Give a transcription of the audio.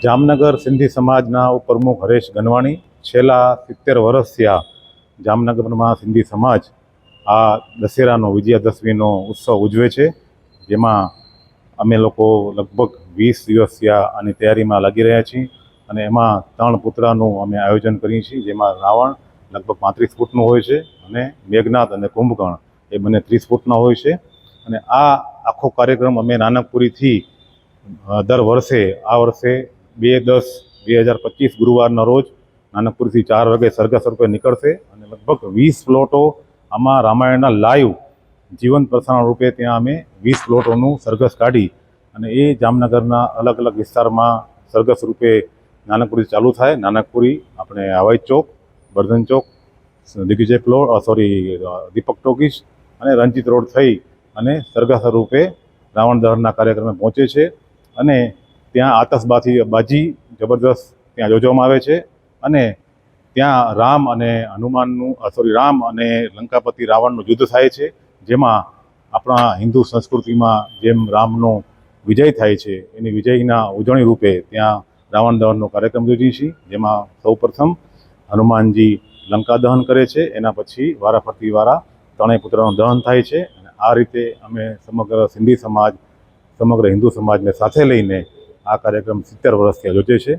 જામનગર સિંધી સમાજના ઉપપ્રમુખ હરેશ ગનવાણી છેલ્લા 70 વર્ષથી આ જામનગરમાં સિંધી સમાજ આ દશેરાનો વિજયાદશમીનો ઉત્સવ ઉજવે છે, જેમાં અમે લોકો લગભગ 20 દિવસથી આની તૈયારીમાં લાગી રહ્યા છીએ અને એમાં 3 પુતળાનું અમે આયોજન કરીએ છીએ, જેમાં રાવણ લગભગ 35 ફૂટનો હોય છે અને મેઘનાદ અને કુંભકર્ણ એ બંને 30 ફૂટના હોય છે. અને આ આખો કાર્યક્રમ અમે નાનકપુરીથી દર વર્ષે આ વર્ષે 2/10/2025 ગુરુવારના રોજ નાનકપુરથી 4 વાગે સરઘસ રૂપે નીકળશે અને લગભગ 20 પ્લોટો આમાં રામાયણના લાઈવ જીવંત પ્રસારણ રૂપે ત્યાં અમે 20 પ્લોટોનું સરઘસ કાઢી અને એ જામનગરના અલગ અલગ વિસ્તારમાં સરઘસ રૂપે નાનકપુરી ચાલુ થાય. નાનકપુરી, આપણે હવાઈ ચોક, બર્ધન ચોક, દિગ્વિજય દીપક ટોકીઝ અને રણજીત રોડ થઈ અને સરઘસ રૂપે રાવણ દહનના કાર્યક્રમે પહોંચે છે. અને ત્યાં આતશબાજી જબરદસ્ત ત્યાં યોજવામાં આવે છે અને ત્યાં રામ અને લંકાપતિ રાવણનું યુદ્ધ થાય છે, જેમાં આપણા હિન્દુ સંસ્કૃતિમાં જેમ રામનો વિજય થાય છે એની વિજયના ઉજવણી રૂપે ત્યાં રાવણ દહનનો કાર્યક્રમ યોજીએ છીએ, જેમાં સૌપ્રથમ હનુમાનજી લંકા દહન કરે છે, એના પછી વારાફરતી ત્રણેય પુત્રોનું દહન થાય છે. અને આ રીતે અમે સમગ્ર સિંધી સમાજ, સમગ્ર હિન્દુ સમાજને સાથે લઈને આ કાર્યક્રમ 70 વર્ષથી યોજે છે.